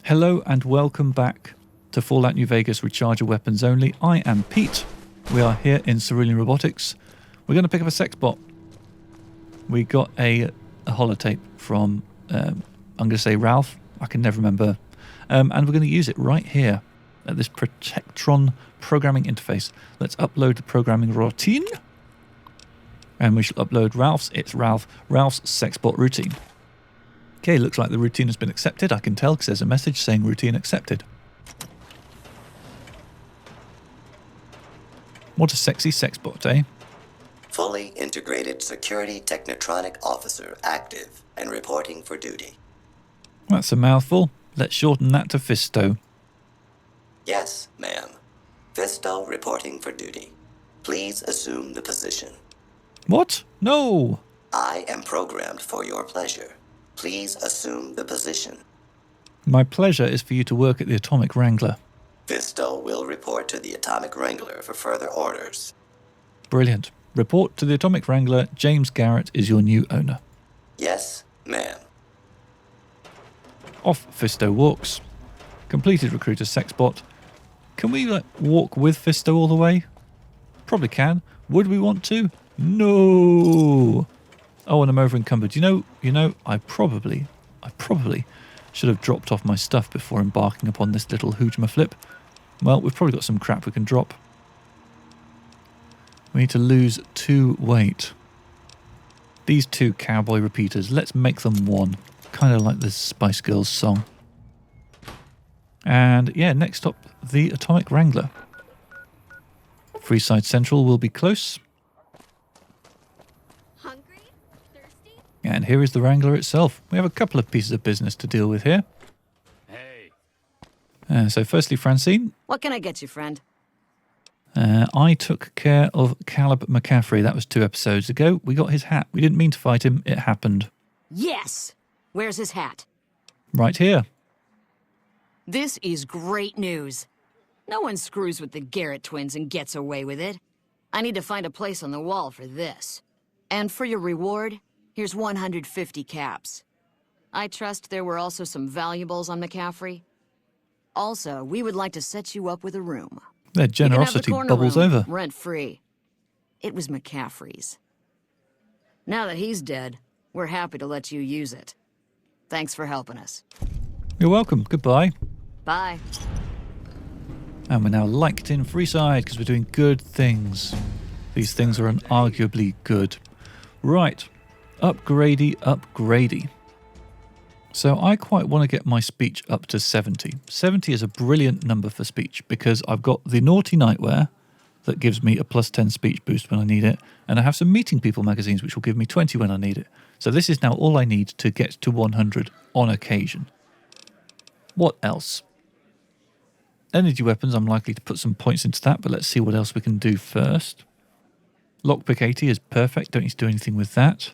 Hello and welcome back to Fallout New Vegas Recharger Weapons Only. I am Pete. We are here in Cerulean Robotics. We're going to pick up a sexbot. We got a holotape from, I'm going to say Ralph. I can never remember. And we're going to use it right here at this Protectron programming interface. Let's upload the programming routine. And we shall upload Ralph's. It's Ralph's sexbot routine. Okay, looks like the routine has been accepted. I can tell because there's a message saying routine accepted. What a sexy sexbot, eh? Fully integrated security technotronic officer active and reporting for duty. That's a mouthful. Let's shorten that to Fisto. Yes, ma'am. Fisto reporting for duty. Please assume the position. What? No! I am programmed for your pleasure. Please assume the position. My pleasure is for you to work at the Atomic Wrangler. Fisto will report to the Atomic Wrangler for further orders. Brilliant. Report to the Atomic Wrangler. James Garrett is your new owner. Yes, ma'am. Off Fisto walks. Completed recruiter sexbot. Can we walk with Fisto all the way? Probably can. Would we want to? No. Oh, and I'm over encumbered. You know, I probably should have dropped off my stuff before embarking upon this little hoojma flip. Well, we've probably got some crap we can drop. We need to lose 2 weight. These 2 cowboy repeaters, let's make them 1. Kind of like this Spice Girls song. And yeah, next up, the Atomic Wrangler. Freeside Central will be close. And here is the Wrangler itself. We have a couple of pieces of business to deal with here. Hey. So firstly, Francine. What can I get you, friend? I took care of Caleb McCaffrey. That was 2 episodes ago. We got his hat. We didn't mean to fight him. It happened. Yes! Where's his hat? Right here. This is great news. No one screws with the Garrett twins and gets away with it. I need to find a place on the wall for this. And for your reward, here's 150 caps. I trust there were also some valuables on McCaffrey. Also, we would like to set you up with a room. Their generosity bubbles over. Rent-free. It was McCaffrey's. Now that he's dead, we're happy to let you use it. Thanks for helping us. You're welcome. Goodbye. Bye. And we're now liked in Freeside because we're doing good things. These things are unarguably good. Right. Upgradey. So I quite want to get my speech up to 70. 70 is a brilliant number for speech because I've got the Naughty Nightwear that gives me a +10 speech boost when I need it, and I have some Meeting People magazines which will give me 20 when I need it. So this is now all I need to get to 100 on occasion. What else? Energy weapons, I'm likely to put some points into that, but let's see what else we can do first. Lockpick 80 is perfect, don't need to do anything with that.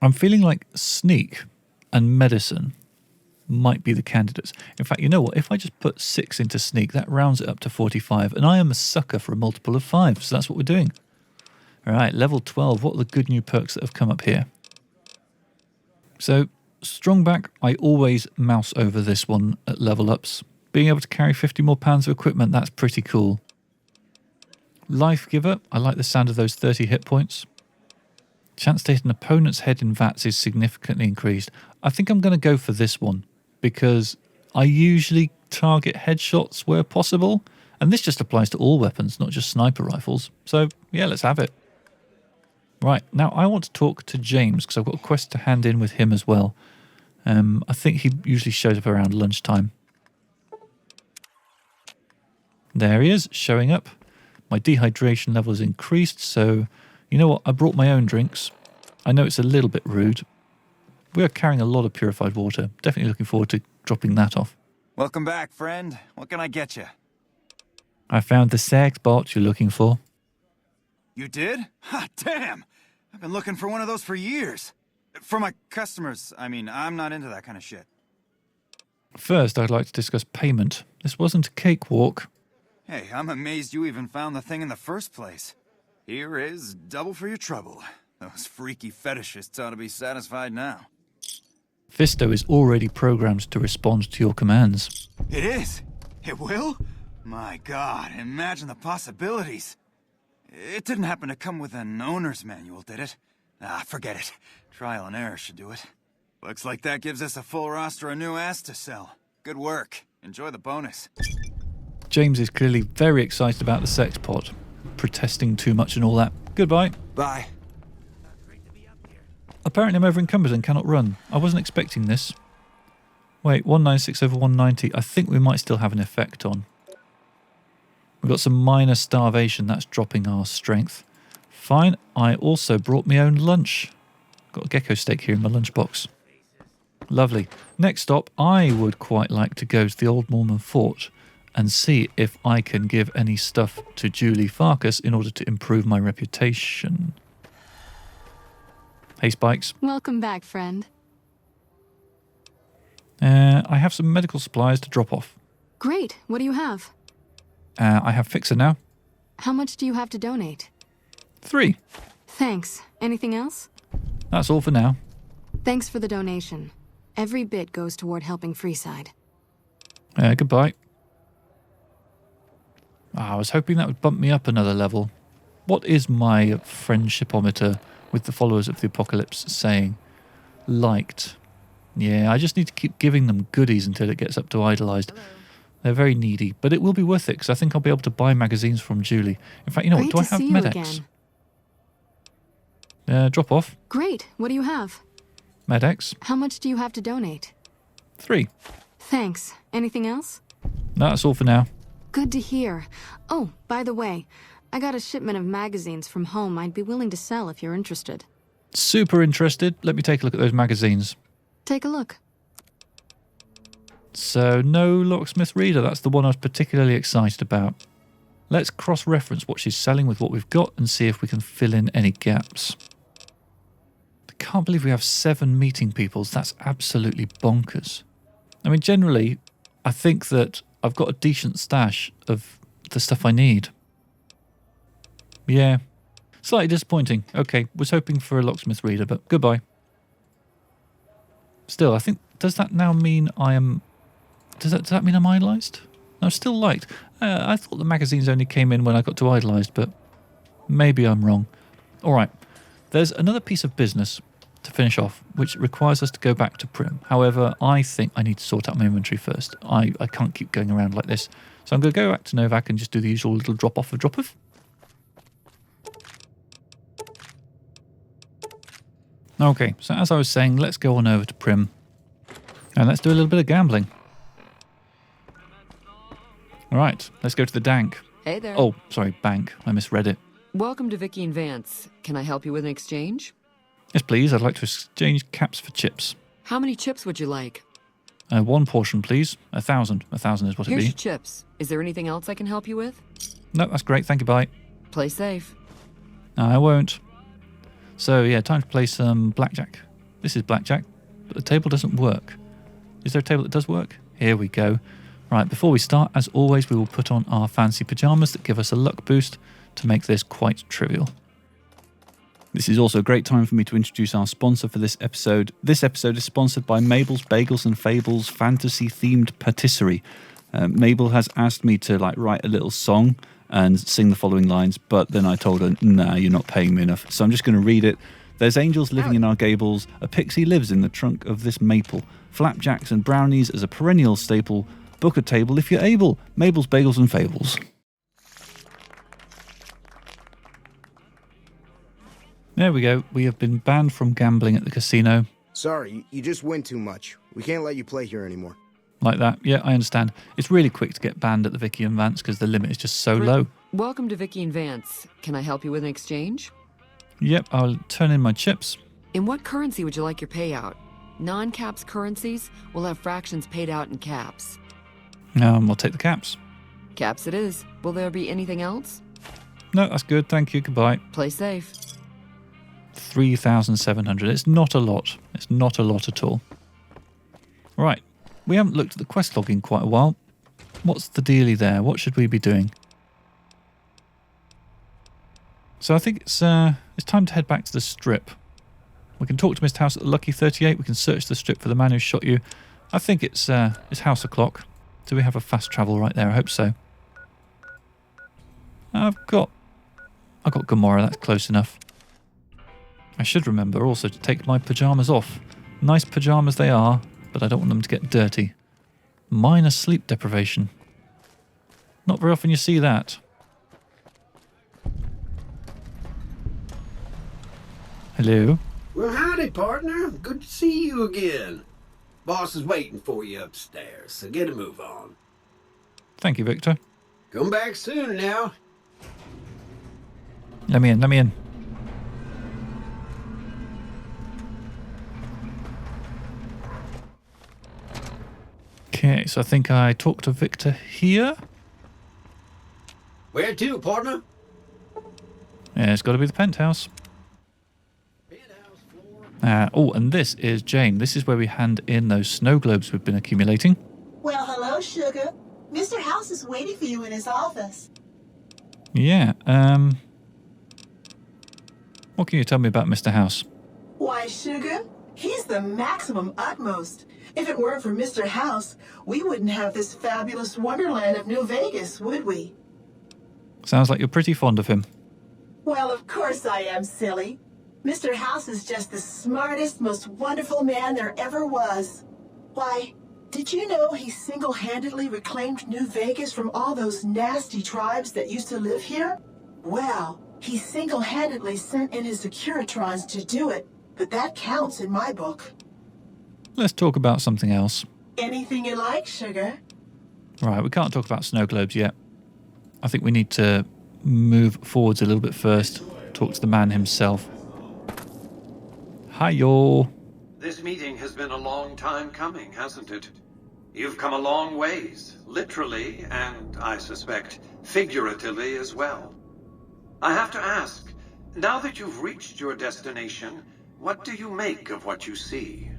I'm feeling like Sneak and Medicine might be the candidates. In fact, you know what? If I just put 6 into Sneak, that rounds it up to 45. And I am a sucker for a multiple of 5, so that's what we're doing. All right, level 12. What are the good new perks that have come up here? So, Strongback, I always mouse over this one at level ups. Being able to carry 50 more pounds of equipment, that's pretty cool. Life Giver, I like the sound of those 30 hit points. Chance to hit an opponent's head in VATS is significantly increased. I think I'm going to go for this one because I usually target headshots where possible, and this just applies to all weapons, not just sniper rifles. So, yeah, let's have it. Right, now I want to talk to James because I've got a quest to hand in with him as well. I think he usually shows up around lunchtime. There he is, showing up. My dehydration level is increased, so you know what? I brought my own drinks. I know it's a little bit rude. We are carrying a lot of purified water. Definitely looking forward to dropping that off. Welcome back, friend. What can I get you? I found the sexbot you're looking for. You did? Ha, damn! I've been looking for one of those for years. For my customers, I mean, I'm not into that kind of shit. First, I'd like to discuss payment. This wasn't a cakewalk. Hey, I'm amazed you even found the thing in the first place. Here is double for your trouble. Those freaky fetishists ought to be satisfied now. Fisto is already programmed to respond to your commands. It is? It will? My God, imagine the possibilities. It didn't happen to come with an owner's manual, did it? Ah, forget it. Trial and error should do it. Looks like that gives us a full roster of new ass to sell. Good work. Enjoy the bonus. James is clearly very excited about the sexbot, protesting too much and all that. Goodbye. Bye. Apparently I'm over encumbered and cannot run. I wasn't expecting this. Wait, 196 over 190. I think we might still have an effect on. We've got some minor starvation. That's dropping our strength. Fine. I also brought my own lunch. Got a gecko steak here in my lunchbox. Lovely. Next stop, I would quite like to go to the Old Mormon Fort and see if I can give any stuff to Julie Farkas in order to improve my reputation. Hey, Spikes. Welcome back, friend. I have some medical supplies to drop off. Great. What do you have? I have Fixer now. How much do you have to donate? 3. Thanks. Anything else? That's all for now. Thanks for the donation. Every bit goes toward helping Freeside. Goodbye. I was hoping that would bump me up another level. What is my friendshipometer with the followers of the apocalypse saying? Liked. Yeah, I just need to keep giving them goodies until it gets up to idolized. They're very needy, but it will be worth it because I think I'll be able to buy magazines from Julie. In fact, you know what? Do I have Med-X? Drop off. Great. What do you have? Med-X. How much do you have to donate? 3. Thanks. Anything else? No, that's all for now. Good to hear. Oh, by the way, I got a shipment of magazines from home I'd be willing to sell if you're interested. Super interested. Let me take a look at those magazines. Take a look. So, no locksmith reader. That's the one I was particularly excited about. Let's cross-reference what she's selling with what we've got and see if we can fill in any gaps. I can't believe we have 7 meeting peoples. That's absolutely bonkers. I mean, generally, I think that I've got a decent stash of the stuff I need. Yeah. Slightly disappointing. Okay, was hoping for a locksmith reader, but goodbye. Still, I think, does that now mean I am... Does that mean I'm idolized? No, still liked. I thought the magazines only came in when I got to idolized, but maybe I'm wrong. All right, there's another piece of business to finish off, which requires us to go back to Primm. However, I think I need to sort out my inventory first. I can't keep going around like this. So I'm going to go back to Novak and just do the usual little drop-off of drop-off. Okay, so as I was saying, let's go on over to Primm. And let's do a little bit of gambling. All right, let's go to the dank. Hey there. Oh, sorry, bank. I misread it. Welcome to Vicky and Vance. Can I help you with an exchange? Yes, please. I'd like to exchange caps for chips. How many chips would you like? 1 portion, please. 1,000. 1,000 is what Here's it'd your be. chips. Is there anything else I can help you with? No, that's great. Thank you. Bye. Play safe. No, I won't. So, yeah, time to play some blackjack. This is blackjack, but the table doesn't work. Is there a table that does work? Here we go. Right, before we start, as always, we will put on our fancy pajamas that give us a luck boost to make this quite trivial. This is also a great time for me to introduce our sponsor for this episode. This episode is sponsored by Mabel's Bagels and Fables fantasy-themed patisserie. Mabel has asked me to write a little song and sing the following lines, but then I told her, nah, you're not paying me enough. So I'm just going to read it. There's angels living in our gables. A pixie lives in the trunk of this maple. Flapjacks and brownies as a perennial staple. Book a table if you're able. Mabel's Bagels and Fables. There we go. We have been banned from gambling at the casino. Sorry, you just win too much. We can't let you play here anymore. Like that. Yeah, I understand. It's really quick to get banned at the Vicky and Vance because the limit is just so low. Welcome to Vicky and Vance. Can I help you with an exchange? Yep, I'll turn in my chips. In what currency would you like your payout? Non-caps currencies will have fractions paid out in caps. I'll take the caps. Caps it is. Will there be anything else? No, that's good. Thank you. Goodbye. Play safe. 3,700. It's not a lot. It's not a lot at all. Right. We haven't looked at the quest log in quite a while. What's the dealie there? What should we be doing? So I think it's time to head back to the strip. We can talk to Mr. House at the Lucky 38. We can search the strip for the man who shot you. I think it's House O'Clock. Do we have a fast travel right there? I hope so. I've got Gomorrah. That's close enough. I should remember also to take my pyjamas off. Nice pyjamas they are, but I don't want them to get dirty. Minor sleep deprivation. Not very often you see that. Hello? Well, howdy, partner. Good to see you again. Boss is waiting for you upstairs, so get a move on. Thank you, Victor. Come back soon now. Let me in. Okay, so I think I talked to Victor here. Where to, partner? Yeah, it's got to be the penthouse. Oh, and this is Jane. This is where we hand in those snow globes we've been accumulating. Well, hello, Sugar. Mr. House is waiting for you in his office. Yeah, what can you tell me about Mr. House? Why, Sugar, he's the maximum utmost. If it weren't for Mr. House, we wouldn't have this fabulous wonderland of New Vegas, would we? Sounds like you're pretty fond of him. Well, of course I am, silly. Mr. House is just the smartest, most wonderful man there ever was. Why, did you know he single-handedly reclaimed New Vegas from all those nasty tribes that used to live here? Well, he single-handedly sent in his Securitrons to do it, but that counts in my book. Let's talk about something else. Anything you like, Sugar. Right, we can't talk about snow globes yet. I think we need to move forwards a little bit first. Talk to the man himself. Hi-yo. This meeting has been a long time coming, hasn't it? You've come a long ways, literally, and I suspect figuratively as well. I have to ask, now that you've reached your destination, what do you make of what you see?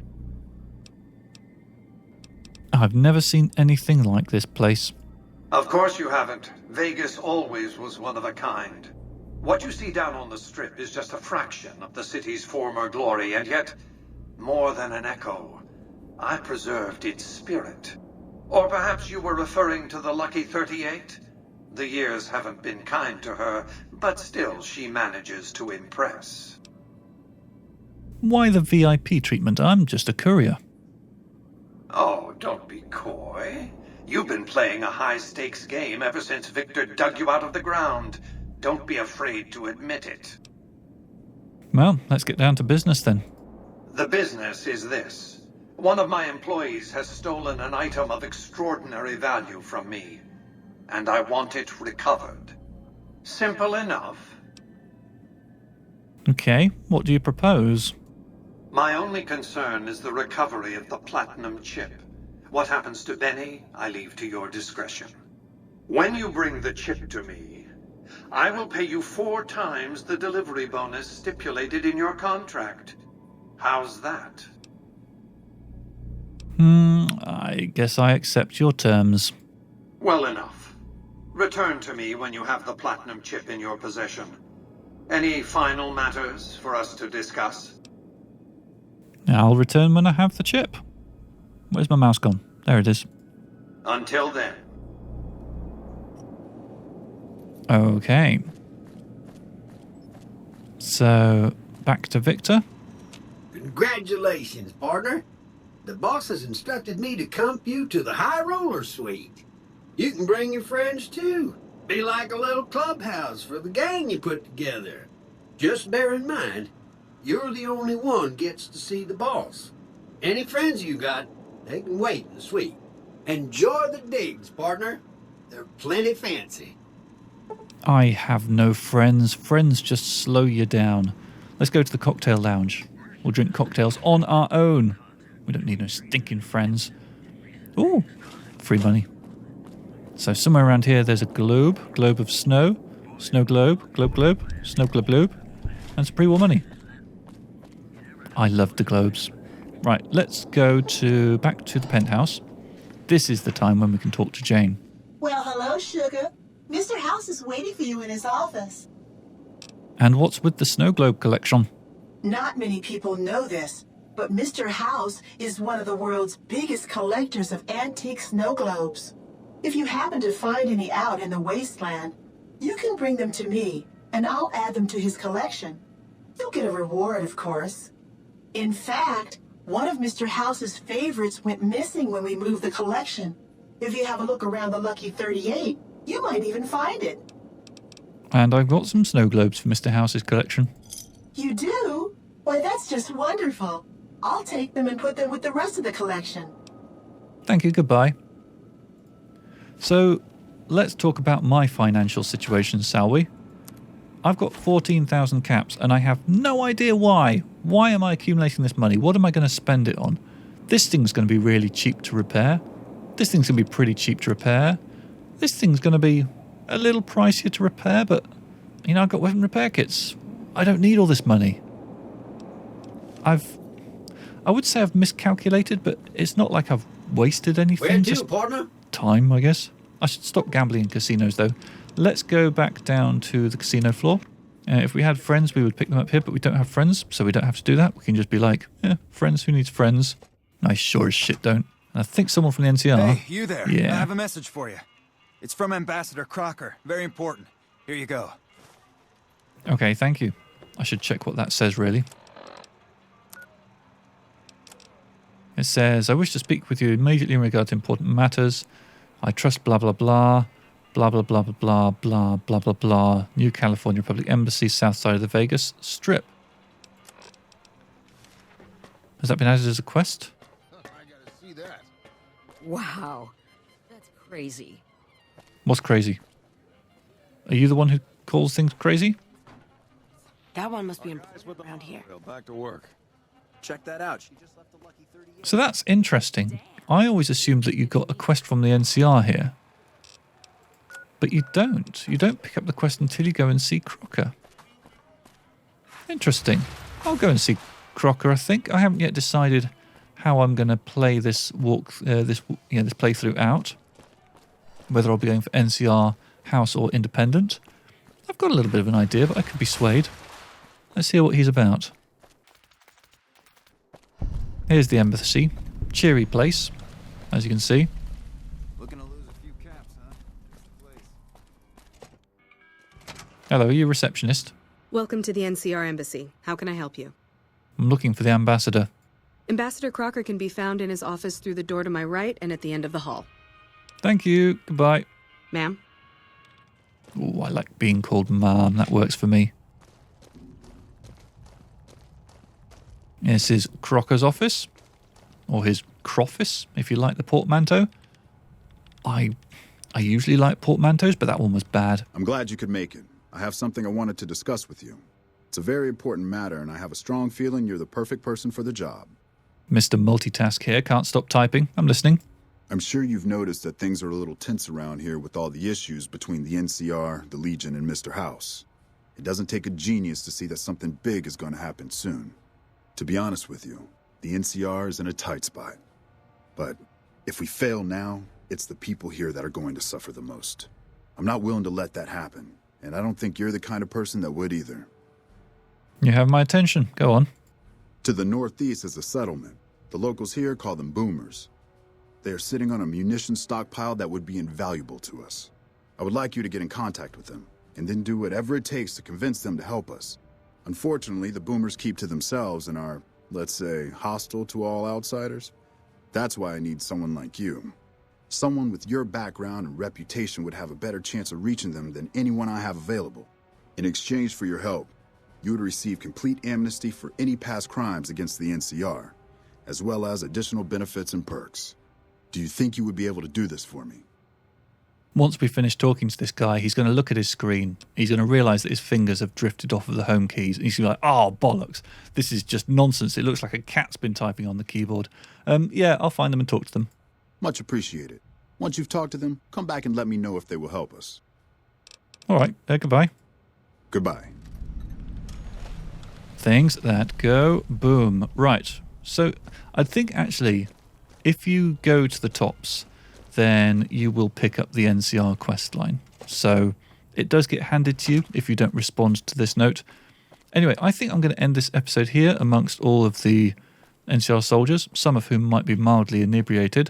I've never seen anything like this place. Of course you haven't. Vegas always was one of a kind. What you see down on the Strip is just a fraction of the city's former glory, and yet, more than an echo, I preserved its spirit. Or perhaps you were referring to the Lucky 38? The years haven't been kind to her, but still she manages to impress. Why the VIP treatment? I'm just a courier. Oh, don't be coy. You've been playing a high-stakes game ever since Victor dug you out of the ground. Don't be afraid to admit it. Well, let's get down to business then. The business is this. One of my employees has stolen an item of extraordinary value from me, and I want it recovered. Simple enough. Okay, what do you propose? My only concern is the recovery of the platinum chip. What happens to Benny, I leave to your discretion. When you bring the chip to me, I will pay you 4 times the delivery bonus stipulated in your contract. How's that? I guess I accept your terms. Well enough. Return to me when you have the platinum chip in your possession. Any final matters for us to discuss? I'll return when I have the chip. Where's my mouse gone? There it is. Until then. Okay. So, back to Victor. Congratulations, partner. The boss has instructed me to comp you to the high roller suite. You can bring your friends too. Be like a little clubhouse for the gang you put together. Just bear in mind, you're the only one gets to see the boss. Any friends you got, they can wait in the suite. Enjoy the digs, partner. They're plenty fancy. I have no friends. Friends just slow you down. Let's go to the cocktail lounge. We'll drink cocktails on our own. We don't need no stinking friends. Ooh, free money. So somewhere around here there's a globe of snow, snow globe, snow globe, and some pre-war money. I love the globes. Right, let's go back to the penthouse. This is the time when we can talk to Jane. Well, hello, Sugar. Mr. House is waiting for you in his office. And what's with the snow globe collection? Not many people know this, but Mr. House is one of the world's biggest collectors of antique snow globes. If you happen to find any out in the wasteland, you can bring them to me, and I'll add them to his collection. You'll get a reward, of course. In fact, one of Mr. House's favorites went missing when we moved the collection. If you have a look around the Lucky 38, you might even find it. And I've got some snow globes for Mr. House's collection. You do? Why, that's just wonderful. I'll take them and put them with the rest of the collection. Thank you, goodbye. So, let's talk about my financial situation, shall we? I've got 14,000 caps and I have no idea why. Why am I accumulating this money? What am I going to spend it on? This thing's going to be really cheap to repair. This thing's going to be pretty cheap to repair. This thing's going to be a little pricier to repair, but, you know, I've got weapon repair kits. I don't need all this money. I would say I've miscalculated, but it's not like I've wasted anything. Where to, just partner? time, I guess. I should stop gambling in casinos, though. Let's go back down to the casino floor. If we had friends, we would pick them up here, but we don't have friends, so we don't have to do that. We can just be like, yeah, friends, who needs friends? I sure as shit don't. And I think someone from the NCR... Hey, you there. Yeah. I have a message for you. It's from Ambassador Crocker. Very important. Here you go. Okay, thank you. I should check what that says, really. It says, I wish to speak with you immediately in regard to important matters. I trust blah, blah, blah. Blah, blah, blah, blah, blah, blah, blah, blah, blah. New California Public Embassy, south side of the Vegas Strip. Has that been added as a quest? I gotta see that. Wow. That's crazy. What's crazy? Are you the one who calls things crazy? That one must be important around here. Back to work. Check that out. She just left the Lucky 38. So that's interesting. I always assumed that you got a quest from the NCR here. But you don't. You don't pick up the quest until you go and see Crocker. Interesting. I'll go and see Crocker, I think. I haven't yet decided how I'm going to play this this playthrough out. Whether I'll be going for NCR, House, or Independent. I've got a little bit of an idea, but I could be swayed. Let's hear what he's about. Here's the embassy. Cheery place, as you can see. Looking to lose a few caps, huh? Hello, are you a receptionist? Welcome to the NCR Embassy. How can I help you? I'm looking for the ambassador. Ambassador Crocker can be found in his office through the door to my right and at the end of the hall. Thank you. Goodbye. Ma'am? Oh, I like being called ma'am. That works for me. This is Crocker's office. Or his croffice, if you like the portmanteau. I usually like portmanteaus, but that one was bad. I'm glad you could make it. I have something I wanted to discuss with you. It's a very important matter, and I have a strong feeling you're the perfect person for the job. Mr. Multitask here. Can't stop typing. I'm listening. I'm sure you've noticed that things are a little tense around here with all the issues between the NCR, the Legion, and Mr. House. It doesn't take a genius to see that something big is going to happen soon. To be honest with you, the NCR is in a tight spot. But if we fail now, it's the people here that are going to suffer the most. I'm not willing to let that happen, and I don't think you're the kind of person that would either. You have my attention. Go on. To the northeast is a settlement. The locals here call them boomers. They are sitting on a munitions stockpile that would be invaluable to us. I would like you to get in contact with them, and then do whatever it takes to convince them to help us. Unfortunately, the boomers keep to themselves and are, let's say, hostile to all outsiders. That's why I need someone like you. Someone with your background and reputation would have a better chance of reaching them than anyone I have available. In exchange for your help, you would receive complete amnesty for any past crimes against the NCR, as well as additional benefits and perks. Do you think you would be able to do this for me? Once we finish talking to this guy, he's going to look at his screen. He's going to realise that his fingers have drifted off of the home keys. And he's going to be like, oh, bollocks. This is just nonsense. It looks like a cat's been typing on the keyboard. Yeah, I'll find them and talk to them. Much appreciated. Once you've talked to them, come back and let me know if they will help us. All right. Goodbye. Goodbye. Things that go boom. Right. So I think actually, if you go to the tops, then you will pick up the NCR quest line. So it does get handed to you if you don't respond to this note. Anyway, I think I'm going to end this episode here amongst all of the NCR soldiers, some of whom might be mildly inebriated.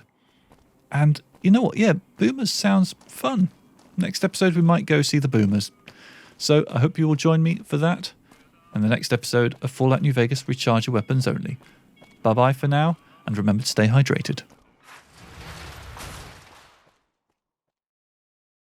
And you know what? Yeah, Boomers sounds fun. Next episode, we might go see the Boomers. So I hope you will join me for that. And the next episode of Fallout New Vegas, recharge your weapons only. Bye-bye for now, and remember to stay hydrated.